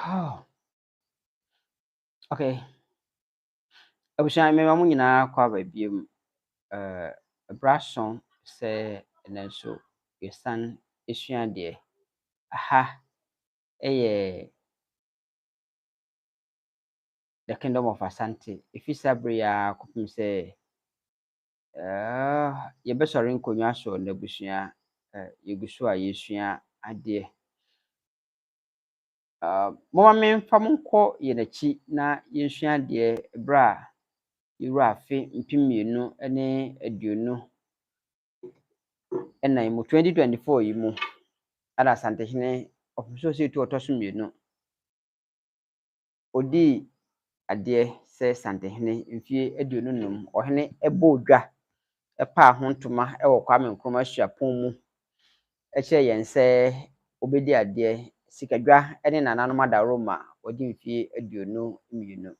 Oh, okay. Abushan me mamu nyina kwa ba biem brason se enenso yesan esua de aha eye the Kingdom of Asante. If you sabria kopim se ye besori nkonwa so na busua yegusu a yesua ade. Mama me mfam nko ye nachi na yesua de bra yura afe mpimienu ene aduonu ena mu 2024 yi mu ada Asantehene ofiso se tu otoso odi ade se Asantehene mfie aduonu num ohene ebo odwa epa ahontoma ewo kwame nkroma hyiapon mu eche yen se obedi ade sikadwa ene nananom adaroma odi mfie aduonu mienu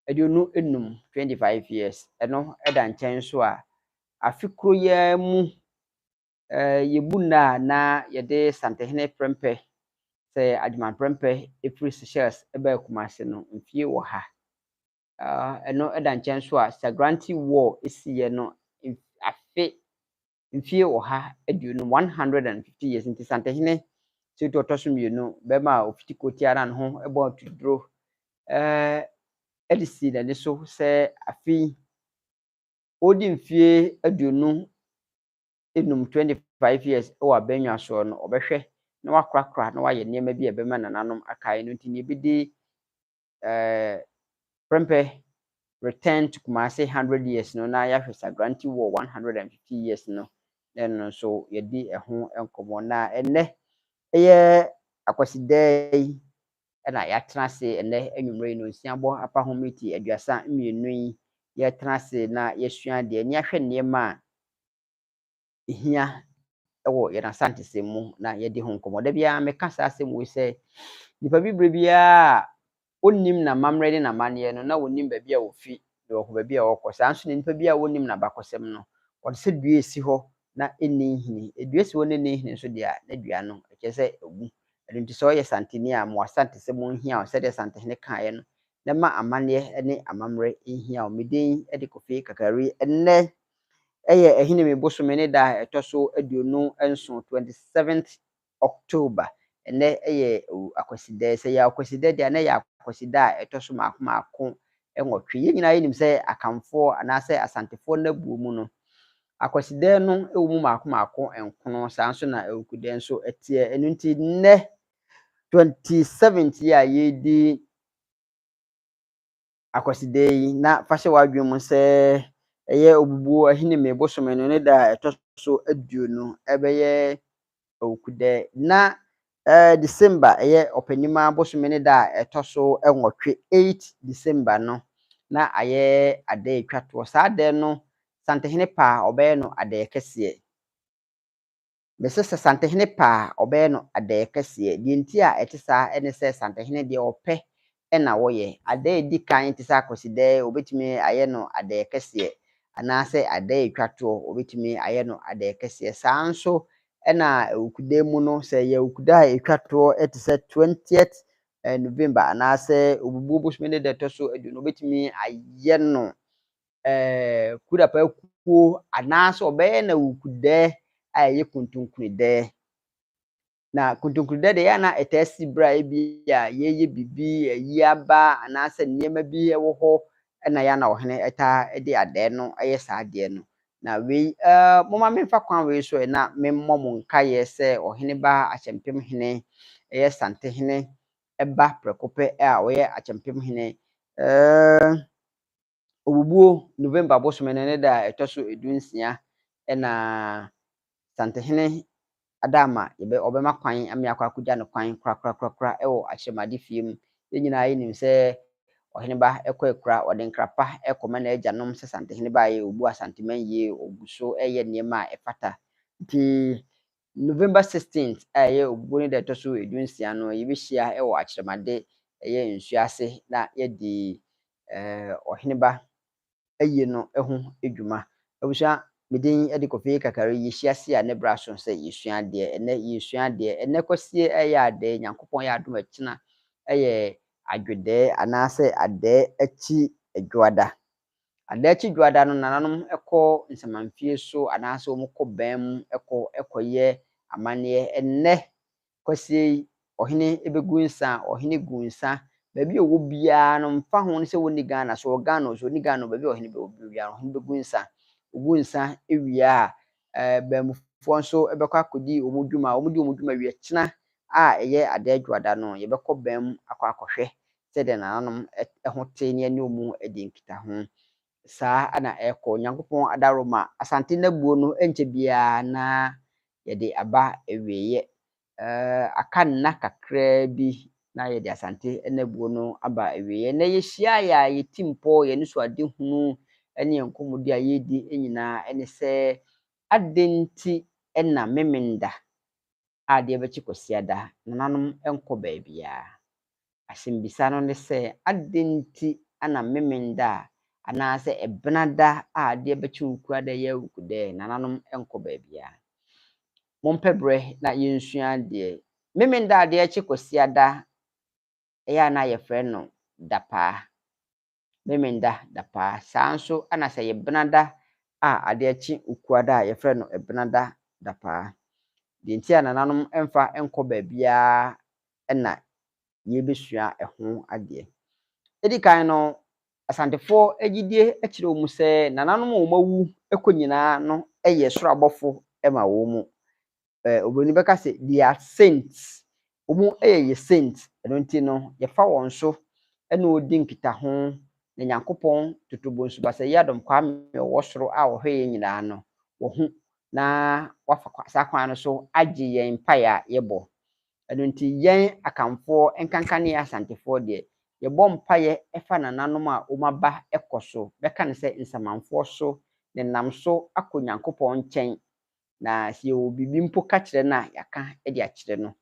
aduonu enum 25 years eno eda nchen so a afikro ya mu yebuna na yede Asantehene prempe se adman prempe efri Seychelles ebe kumase no mfie wo ha eno eda nchen so a Sagranti war esiye no afe mfie wo ha aduonu 150 years nti Asantehene se to toso mienu be ma ofitikoti ara no ho ebo tudro edisi na ne so se afi odi mfie aduonu enum 25 years o abenwa so no obehwe na wakrakra na waye niam bi ebema nananom akai no nti ne bidi prempe return to Kumasi 100 years no na ya hwesa Granty war 150 years no then so yedi eho enkomo na enne eye Akwasidea na ya trase enne enwumre no nsiabo apa homiti aduasa mienu yi ya trase na yesua de ni ahwe niam hia ewo ye na Asante semu na yedi ho nkomo da bia meka sa asemu se nipa bibre bia onnim na mamre na mane no na onnim ba bia ofi de wo ba bia wokọ sanso nipa bia onnim na bakosem no wo se dua esi ho na eni hini edua si wo ne ne hini so dia na dua no ke se egu enti so ye Asanteni a mo Asante semu hia o se de Asantehene kae no na ma amane ne amamre hia o medin e de kofi kakari enne eye ehine me bosome ne da etoso aduonu enso 27th October ene eye Akwasidea se ya Akwasidea dia na ya Akwasidea etoso maako enwotwe ye nyina yenim se akamfo anase Asantefo na buo mu no Akwasidea no ewo mu maako enkono sanso na ewukude nso etie enu nti ne 27th ya yedi Akwasidea yi na fashe wadwum se eye obubuo ahine me bosome no ne da etoso aduonu ebeye ewukude na December eye opanima bosome ne da etoso enwotwe 8 December no na aye ade twato saade no Asantehene pa obeye no ade kese Mrs. Asantehene pa obeye no ade kese di nti a etisa ene se Asantehene de ope ena woye ade di kan tisa Akwasidea obetimi aye no ade kese anase ade twato obetimi aye no ade kese sanso ena ewukude mu no se ye ewukuda etwato etise 20th November anase obubu bosome ne de toso aduno obetimi aye no kuda pa kuo anase obeye na ewukude aye kuntunkunide na kuntunkunide de ya na etasi bra ebi ya yeye bibi ayiaba anase niema bi ewo ho na ya na ohene eta de ade no aye saade no na we moma memfa kwan we so na memmom nka ye se ohene ba achempem hene eye Asantehene eba prekope a oye achempem hene obubuo November bosome ne da etoso edunsia na Asantehene adama yebe obema kwan amia kwa kugya no kwan kra ewo ahyemade fiem yenyina yenim se ohene ba ekwa ode nkrapa ekoma na agyanom se Asantehene ba ye obu Asanteman ye obuso eye niema efata nti November 16th aye obu ne da toso edunsia no yebehia ewo ahyemade eye nsuase na yedi ohene ba aye no eho edwuma abusha medin edi kofi kakari yehyiase a ne braso se yesua de ene yesua de ene kwasie eya de Nyankopon ya adom akina ɛyɛ adwodɛ anaasɛ adɛ akyi adwoada. Adɛ akyi dwoada no nananom ɛkɔ nsamanfie so anaasɛ wɔn kɔ bɛn mu ɛkɔyɛ amanneɛ. Ɛnnɛ kwasie yi ɔhene ɛbɛgu nsa, ɔhene gu nsa. Baabi a ɔwɔ biara no mfa ho sɛ wɔnni Ghana so, ɔwɔ Ghana so ɔnni Ghana baabi a ɔhene bɛwɔ biara ɔhene bɛgu nsa. Ɔgu nsa ɛwie a bɛnmufoɔ nso ɛbɛkɔ akɔdi wɔn dwuma. Wɔn di wɔn dwuma wie kyena a ɛyɛ adɛ dwoada no yɛbɛkɔ bɛn mu akɔhwɛ sɛdeɛ nananom ɛho te ne ɛne wɔn adi nkitaho. Saa ana ɛkɔ. Nyankopɔn adaro ma Asante Nnabuo no ɛnkyɛ biara na yɛde aba awieeɛ. Aka nna kakraa bi na yɛde Asante Nnabuo no aba awieeɛ. Na yɛhyiaeɛ a yɛti mpɔ yɛn anisoadehunu ɛne yɛn nkɔmmɔdi a yɛredi nyinaa ɛne sɛ adɛn nti ɛna memenda a deɛ bɛkye Kwasiada nananom ɛnkɔ baabiara. Asɛmbisa no ne sɛ adɛn nti ana memenda a anaasɛ ɛbenada a adeɛ bɛkye Wukuada yɛ Wukudɛ nananom ɛnkɔ baabiara. Mompɛ berɛ na yɛnsua adeɛ. Memenda a adeɛ kye Kwasiada ɛyɛ a na yɛfrɛ no dapaa. Memenda dapaa. Saa nso ana sɛ yɛ benada a adeɛ kye Wukuada a yɛfrɛ no ɛbenada dapaa. Deɛ nti a nananom ɛmfa ɛnkɔ baabiara ɛna yɛbɛsua ɛho adeɛ. Ɛdi kan no, Asantefoɔ agyidie akyerɛ wɔn sɛ nananom a wɔawu ɛkɔ nyinaa no ɛyɛ soro abɔfo ɛma wɔn mu. Obroni bɛka sɛ they are saints. Wɔn ɛyɛ saints. Ɛno nti no yɛfa wɔn so ɛna wɔdi nkitaho na Nyankopɔn totobɔ nsubasa yi Adom Kwame ɔwɔ soro a ɔhwɛ yɛn nyinaa no wɔ ho na wafa saa kwan no so agye yɛn mpaeɛ a yɛbɔ. Ɛno nti yɛn akamfoɔ nkanka ne Asantefoɔ deɛ yɛbɔ mpaeɛ ɛfa nananom a wɔaba ɛkɔ so. Bɛka ne sɛ nsamanfoɔ so ne nam so akɔ Nyankopɔn nkyɛn. Na sɛ yɛwɔ biribi mpo ka kyerɛ no a yɛaka de akyerɛ no.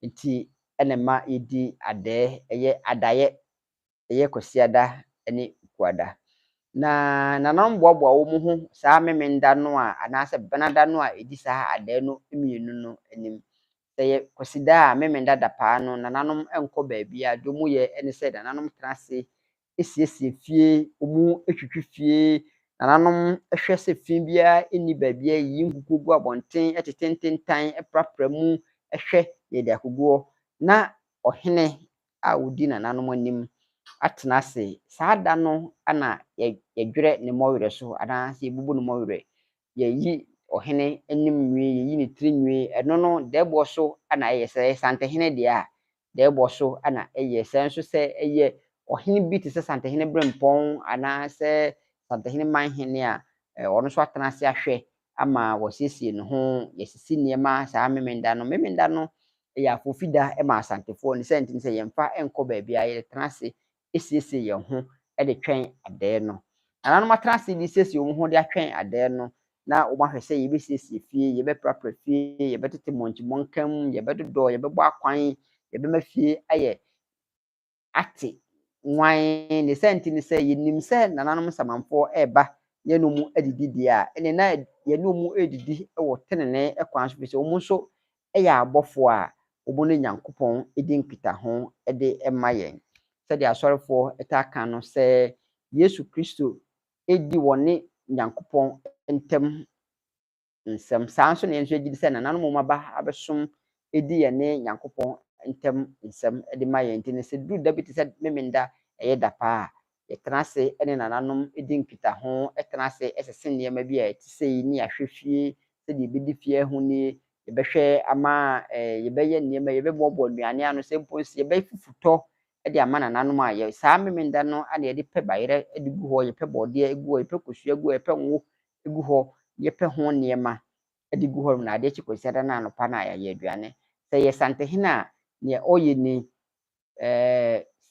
Nti ɛna ma yɛdi adɛ ɛyɛ adaeɛ ɛyɛ Kwasiada ne Wukuada. Na nananom boaboa wɔn ho saa memenda no a anaasɛ benada no a ɛdi saa adɛ no mmienu no anim. Sɛ yɛ Kwasida a memenda dapaa no nananom ɛnkɔ baabiara. Deɛ wɔn yɛ ɛne sɛ nananom tena ase ɛsiesie fie, wɔn ɛtwitwi fie. Nananom ɛhwɛ sɛ fie biara ɛnni baabiara yiyi nkukuo gu abɔnten ɛtete ntentan ɛprapra mu ɛhwɛ yɛde akogoɔ. Na ɔhene a ɔdi nananom anim atena ase. Saa da no ana yɛdwerɛ ne mmɔwerɛ so anaasɛ yɛbubu ne mmɔwerɛ. Yɛyi ɔhene anim nwie, yɛyi ne tiri nwie. Ɛno no dɛɛbɔ so ana ɛyɛ sɛ Santehene deɛ a dɛɛbɔ so ana ɛyɛ. Sɛ nso sɛ ɛyɛ ɔhene bi te sɛ Santehene Berempɔn anaasɛ Santehene Manhene a ɔno nso atena ase ahwɛ ama wɔsiesie ne ho. Yɛsisi nneɛma saa memenda no. Memenda no ɛyɛ afɔfida ɛma Asantefoɔ ne sɛ nti sɛ yɛmfa ɛnkɔ baabiara yɛtena ase ɛsiesie yɛn ho ɛde twɛn adɛ no. Nananom atena ase de siesie wɔn ho de atwɛn adɛ no na wɔn ahwɛ sɛ yɛbɛsiesie fie, yɛbɛprapra fie, yɛbɛtete mmɔnkyi-mmɔnkam, yɛbɛdodɔ, yɛbɛbɔ akwan, yɛbɛma fie ayɛ ate nwan. Ne sɛ nti ne sɛ yɛnim sɛ nananom samanfoɔ ɛreba yɛne wɔn adidi deɛ a ɛne na yɛne wɔn ɛredidi wɔ tenenee kwan so. Firi sɛ wɔn nso ɛyɛ abɔfoɔ a wɔn ne Nyankopɔn ɛdi nkitaho ɛde ɛma yɛn. Sɛdeɛ asɔrefoɔ ɛtaa ka no sɛ Yesu Kristo ɛdi wɔ ne Nyankopɔn ntam nsɛm. Saa nso na yɛn nso agye di sɛ nananom a wɔaba abɛsom ɛdi yɛn ne Nyankopɔn ntam nsɛm ɛde ma yɛn. Nti ne sɛ duru da bi te sɛ memenda ɛyɛ dapaa a yɛtena ase ɛne nananom ɛdi nkitaho, ɛtena ase ɛsese nneɛma bi a ɛte sɛ yi ne yɛahwɛ fie sɛdeɛ yɛbɛdi fie ho nie. Yɛbɛhwɛ ama yɛbɛyɛ nneɛma, yɛbɛboaboa nnuane ano sɛ mpo nso yɛbɛfufutɔ ɛde ama nananom a yɛ saa memenda no ana yɛde pɛ bayerɛ ɛde gu hɔ, yɛpɛ bɔɔdeɛ egu hɔ, yɛpɛ kosua gu hɔ, yɛpɛ ngo egu hɔ, yɛpɛ ho nneɛma ɛde gu hɔ. Na adeɛ kye Kwasiada no anɔpa no a yɛayɛ aduane. Sɛ yɛ Santehene a nea ɔyɛ ni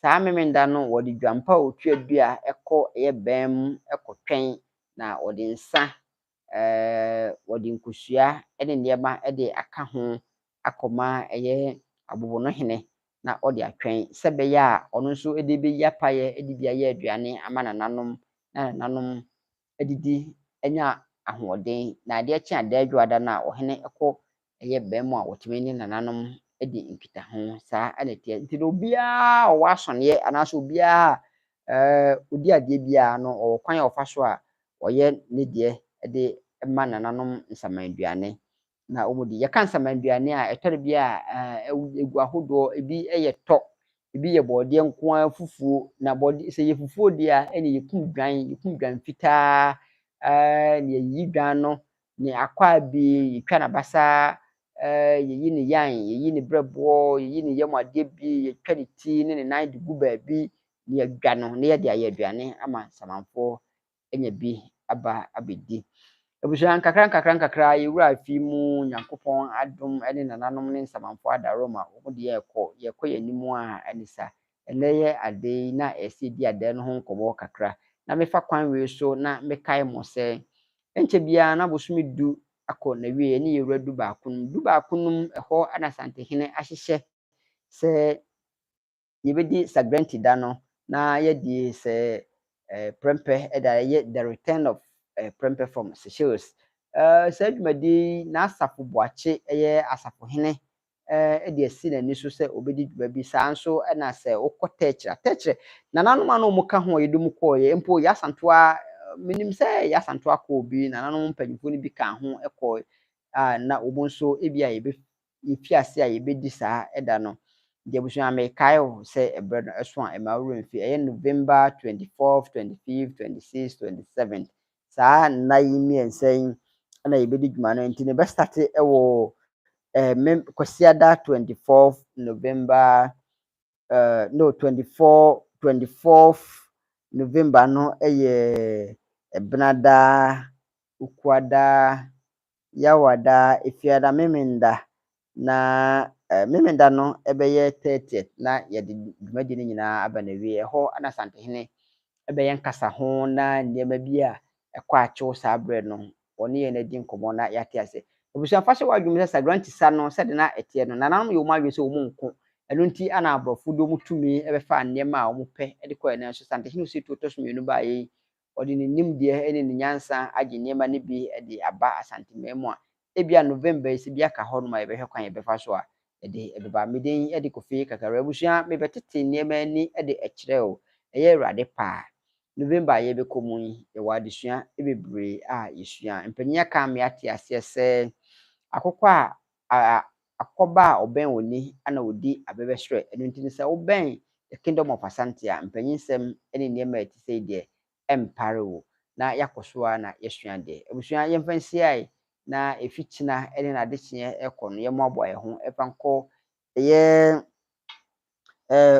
saa memenda no wɔde dwampa a otua dua ɛkɔ ɛyɛ bɛn mu ɛkɔtwɛn na wɔde nsa wɔde nkosua ɛne nneɛma ɛde aka ho akɔma ɛyɛ abobonohene na ɔde atwɛn sɛ bɛyɛ a ɔno nso ɛde bɛyi apaeɛ ɛde bi ayɛ aduane ama nananom na nananom adidi anya ahoɔden. Na adeɛ kye adɛ dwoada no a ɔhene ɛkɔ ɛyɛ bɛn mu a wɔtumi ne nananom di nkitaho saa ana tie nti no obiara ɔwɔ asɔneɛ anaasɛ obiara odi adeɛ biara no ɔwɔ kwan a ɔfa so a ɔyɛ ne deɛ de ma nananom nsamanduane na wɔn de yɛka nsamanduane a ɛtɔre bi a egu ahodoɔ ebi yɛ tɔ ebi yɛ bɔɔdeɛ nko ara fufuo na bɔɔdeɛ sɛ yɛ fufuo deɛ a ɛna yɛkum dwan fitaa na yɛyiyi dwan no ne akwaabie yɛtwa n'abasa yɛyi ne yan yɛyi ne brɛboɔ yɛyi ne yam adeɛ bi yɛtwa ne ti ne ne nan de gu baabi na yɛdwa no na yɛde ayɛ aduane ama nsamanfoɔ anya bi abɛdi. Abusua nkakra yɛwura afi mu Nyankopɔn adom ne nananom ne nsamanfoɔ adaro ma wɔn de yɛkɔ yɛn anim a ɛne sa ɛnɛ yɛ ade na ɛsɛ di ade no ho nkɔmmɔ kakra na mefa kwan wei so na mekae mo sɛ nkyɛ biara na bosome du akɔ na wie ne yɛwura du baako no mu ɛhɔ ana Asantehene ahyehyɛ sɛ yɛbɛdi Sagrante da no na yɛde sɛ prɛmpɛ ɛda yɛ the return of prɛmpɛ from Seychelles. Saa dwumadi n'asafo Boakye ɛyɛ asafohene de asi n'ani so sɛ obɛdi dwuma bi saa nso ɛna sɛ wokɔ Tɛkyerɛ nananom a na wɔka ho a yɛde mu kɔɔyɛ mpo Yɛasantoa menim sɛ Yɛasantoa kɔɔ bi nananom mpanyinfoɔ no bi ka ho kɔɔ a na wɔn nso ebi a yɛfi ase a yɛbɛdi saa ɛda no deɛ abusua mekae wo sɛ ɛberɛ no ɛso a ɛma wura mfi ɛyɛ November 24th 25th 26th 27th saa nna yi mmiɛnsa yi ɛna yɛbɛdi dwuma no nti ne bɛstate ɛwɔ Kwasiada 24th November no 24th November no ɛyɛ Ebenada Ukuada Yawada Efiada Memenda na Memenda no ɛbɛyɛ 30th na yɛde dwumadi no nyinaa aba na wie ɛhɔ ana Asantehene ɛbɛyɛ nkasa ho na nneɛma bi a ɛkɔ akyew saa berɛ no ɔne yɛn adi nkɔmmɔ na yɛate ase abusua fa hyɛ w'adwene sɛ Sagrante sa no sɛde na ɛteɛ no nananom yɛ wɔn adwene sɛ wɔn nko ɛno nti ana aborɔfo de wɔn tumi ɛbɛfa nneɛma a wɔn pɛ de kɔɛ no nso Asantehene osi to so mmienu baeɛ yi ɔde ne nimdeɛ ne ne nyansa agye nneɛma no bi de aba Asanteman mu a ebia November yi sɛ bi aka hɔ nom a yɛbɛhwɛ kwan yɛbɛfa so a yɛde ɛbɛba meden de Kofi kakra abusua mebɛtete nneɛma ani de ɛkyerɛ o ɛyɛ Awurade paa November a yɛbɛkɔ mu yi yɛwɔ adesua bebree a yɛsua mpanyin aka me ate aseɛ sɛ akokɔ a akɔba a ɔbɛn wɔ ni ana ɔdi abɛbɛhwerɛ ɛno nti sɛ wobɛn the Kingdom of Asante a mpanyinsɛm ne nneɛma a ɛte sɛ deɛ ɛmpare wo na yɛakɔ so a na yɛsua deɛ abusua yɛmfa nsiae na ɛfi kyina ne n'adekyeɛ ɛkɔ no yɛmmoaboa yɛn ho ɛfa nkɔ ɛyɛ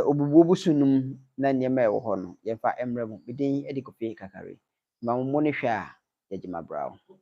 obubuo busu no mu na nneɛma a ɛwɔ hɔ no yɛmfa mmerɛ mu meden de Kofi kakare ma mo ne hwɛ a yɛgye mabra wo